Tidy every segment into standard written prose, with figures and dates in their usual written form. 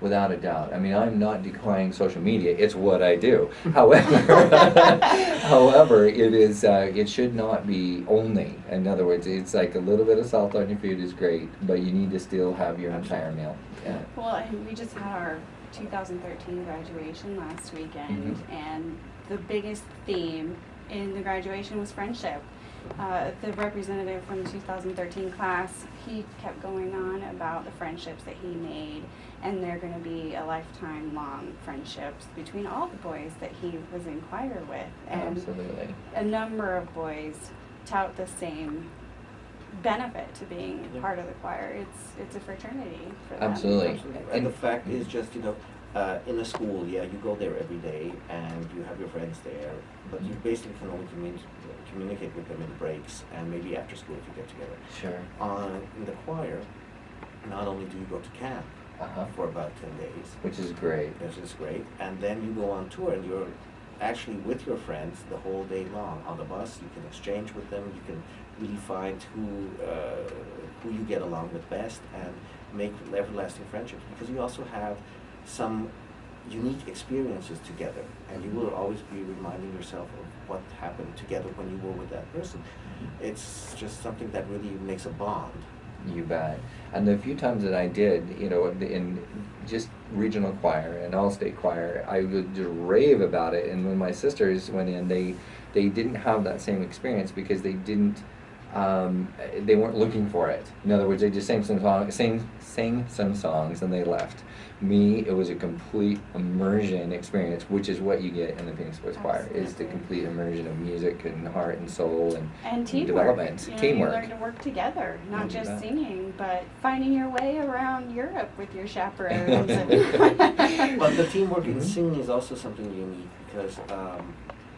Without a doubt. I mean, I'm not decrying social media. It's what I do. However, however, it is. It should not be only. In other words, it's like a little bit of salt on your food is great, but you need to still have your entire meal. Yeah. Well, and we just had our 2013 graduation last weekend, and the biggest theme in the graduation was friendship. The representative from the 2013 class, he kept going on about the friendships that he made, and they're going to be a lifetime long friendships between all the boys that he was in choir with. And absolutely. A number of boys tout the same benefit to being part of the choir. It's a fraternity for them. Absolutely. And the fact is just, in a school, yeah, you go there every day and you have your friends there, but you basically can only communicate with them in breaks and maybe after school if you get together. Sure. In the choir, not only do you go to camp for about 10 days, which is great. which is great, and then you go on tour and you're actually with your friends the whole day long. On the bus, you can exchange with them, you can really find who you get along with best and make everlasting friendships, because you also have some unique experiences together, and you will always be reminding yourself of what happened together when you were with that person. It's just something that really makes a bond. You bet. And the few times that I did, in just regional choir and all-state choir, I would just rave about it. And when my sisters went in, they didn't have that same experience because they weren't looking for it. In other words, they just sang some songs and they left. Me, it was a complete immersion experience, which is what you get in the Phoenix Boys Choir, is the complete immersion of music and heart and soul and teamwork. Development. Teamwork. You learn to work together, not just singing, but finding your way around Europe with your chaperones. But the teamwork in singing is also something unique, because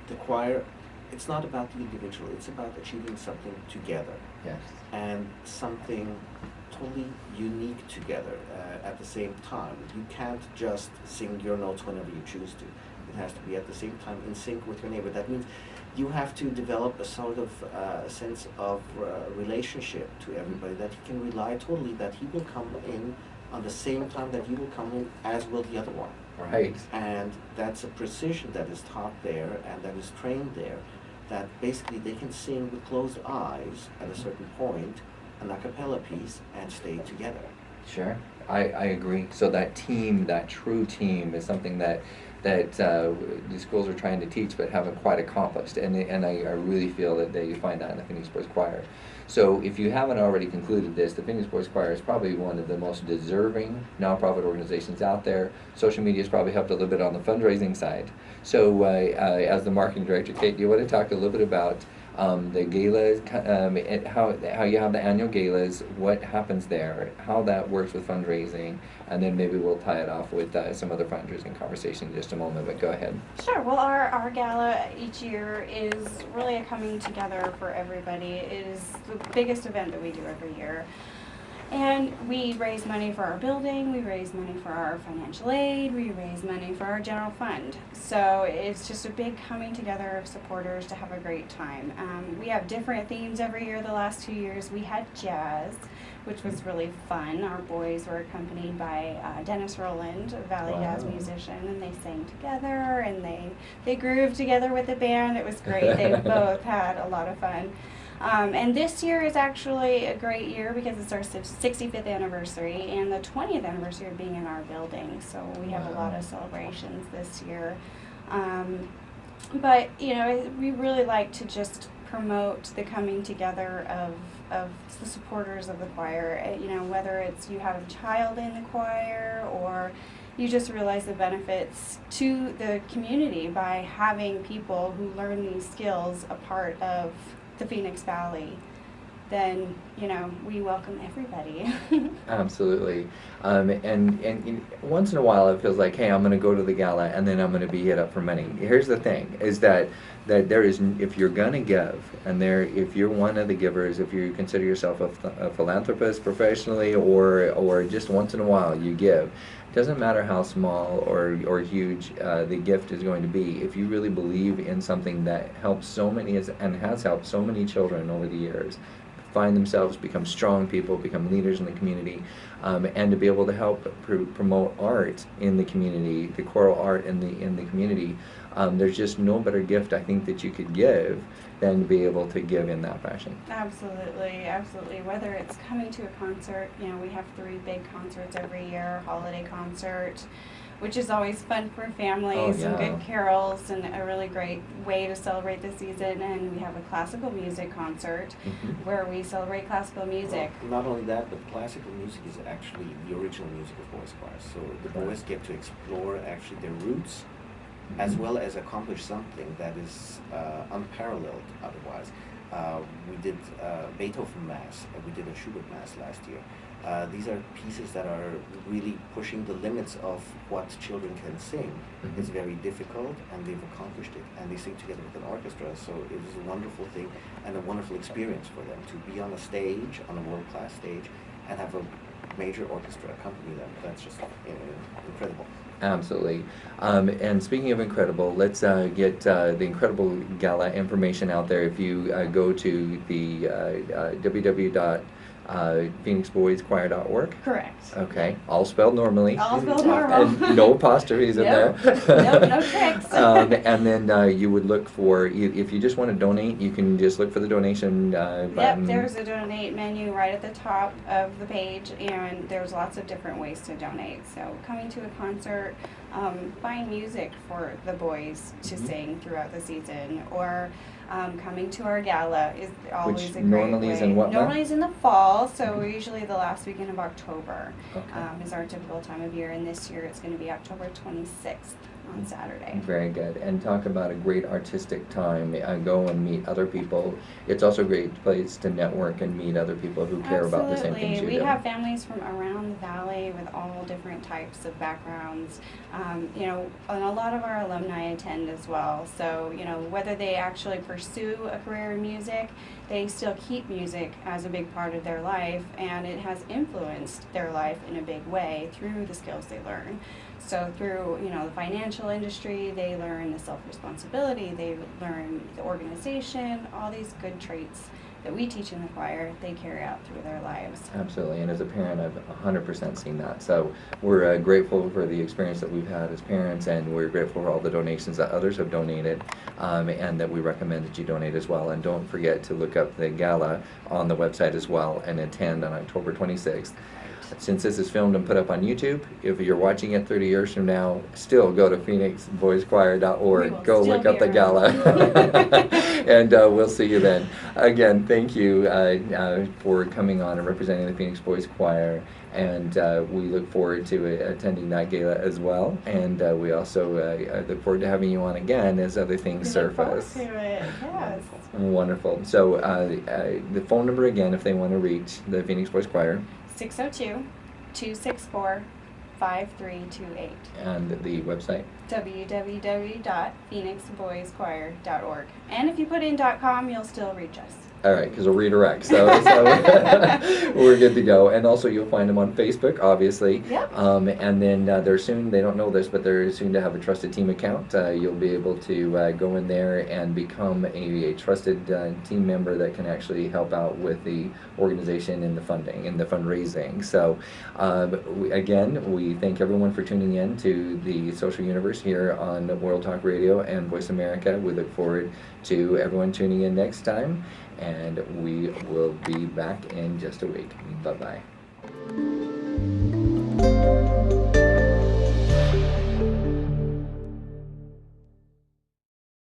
the choir, it's not about the individual, it's about achieving something together. Yes. And something totally unique together at the same time. You can't just sing your notes whenever you choose to. It has to be at the same time in sync with your neighbor. That means you have to develop a sort of sense of relationship to everybody, that he can rely totally that he will come in on the same time that you will come in, as will the other one. Right. And that's a precision that is taught there and that is trained there, that basically they can sing with closed eyes at a certain point, an a cappella piece, and stay together. Sure, I agree. So that team, that true team, is something that the schools are trying to teach but haven't quite accomplished, and I really feel that they find that in the Phoenix Boys Choir. So if you haven't already concluded this, the Phoenix Boys Choir is probably one of the most deserving nonprofit organizations out there. Social media has probably helped a little bit on the fundraising side. So as the marketing director, Kate, do you want to talk a little bit about the galas, how you have the annual galas, what happens there, how that works with fundraising, and then maybe we'll tie it off with some other fundraising conversation in just a moment, but go ahead. Sure. Well, our gala each year is really a coming together for everybody. It is the biggest event that we do every year. And we raise money for our building, we raise money for our financial aid, we raise money for our general fund. So it's just a big coming together of supporters to have a great time. We have different themes every year. The last 2 years we had jazz, which was really fun. Our boys were accompanied by Dennis Rowland, a Valley jazz musician, and they sang together and they grooved together with the band. It was great. They both had a lot of fun. And this year is actually a great year because it's our 65th anniversary and the 20th anniversary of being in our building. So we have a lot of celebrations this year. But, we really like to just promote the coming together of the supporters of the choir. Whether it's you have a child in the choir or you just realize the benefits to the community by having people who learn these skills a part of the Phoenix Valley, then we welcome everybody. Absolutely. And once in a while it feels like, hey, I'm going to go to the gala and then I'm going to be hit up for money. Here's the thing, is that there is, if you're going to give, and if you're one of the givers, if you consider yourself a philanthropist professionally or just once in a while you give, it doesn't matter how small or huge the gift is going to be. If you really believe in something that helps so many and has helped so many children over the years, find themselves, become strong people, become leaders in the community, and to be able to help promote art in the community, the choral art in the community. There's just no better gift, I think, that you could give than to be able to give in that fashion. Absolutely, absolutely. Whether it's coming to a concert, you know, we have 3 big concerts every year, holiday concert, which is always fun for families, and good carols, and a really great way to celebrate the season. And we have a classical music concert where we celebrate classical music. Well, not only that, but classical music is actually the original music of boys' choirs. So the boys get to explore actually their roots, as well as accomplish something that is unparalleled otherwise. We did Beethoven Mass, we did a Schubert Mass last year. These are pieces that are really pushing the limits of what children can sing. It's very difficult, and they've accomplished it, and they sing together with an orchestra, so it was a wonderful thing and a wonderful experience for them to be on a stage, on a world-class stage, and have a major orchestra accompany them. That's just incredible. Absolutely. And speaking of incredible, let's get the Incredible Gala information out there. If you go to the www.phoenixboyschoir.org. Correct. Okay, all spelled normally. All spelled normal. And no apostrophes in there. Nope, no tricks. And then you would look for, if you just want to donate, you can just look for the donation button. Yep, there's a donate menu right at the top of the page, and there's lots of different ways to donate. So coming to a concert, buying music for the boys to sing throughout the season, or coming to our gala is always a great normally way. Is in what month? Normally is in the fall, so usually the last weekend of October is our typical time of year, and this year it's going to be October 26th on Saturday. Very good. And talk about a great artistic time. Go and meet other people. It's also a great place to network and meet other people who care about the same things you do. We have families from around the valley with all different types of backgrounds. You know, and a lot of our alumni attend as well. So, you know, whether they actually pursue a career in music, they still keep music as a big part of their life, and it has influenced their life in a big way through the skills they learn. So through, you know, the financial industry, they learn the self-responsibility, they learn the organization, all these good traits that we teach in the choir, they carry out through their lives. Absolutely, and as a parent, I've 100% seen that. So we're grateful for the experience that we've had as parents, and we're grateful for all the donations that others have donated, and that we recommend that you donate as well. And don't forget to look up the gala on the website as well and attend on October 26th. Since this is filmed and put up on YouTube, if you're watching it 30 years from now, still go to phoenixboyschoir.org. Go look up the gala. And we'll see you then. Again, thank you for coming on and representing the Phoenix Boys Choir. And we look forward to attending that gala as well. And we also look forward to having you on again as other things surface. Look forward to it, yes. Wonderful. So the phone number again, if they want to reach the Phoenix Boys Choir. 602-264-5328. And the website? www.phoenixboyschoir.org. And if you put in .com, you'll still reach us. All right, because we'll redirect, so we're good to go. And also you'll find them on Facebook, obviously. Yep. And then they're soon, they don't know this, but they're soon to have a Trusted Team account. You'll be able to go in there and become a trusted team member that can actually help out with the organization and the funding and the fundraising. So again, we thank everyone for tuning in to the Social Universe here on World Talk Radio and Voice America. We look forward to everyone tuning in next time, and we will be back in just a week. Bye-bye.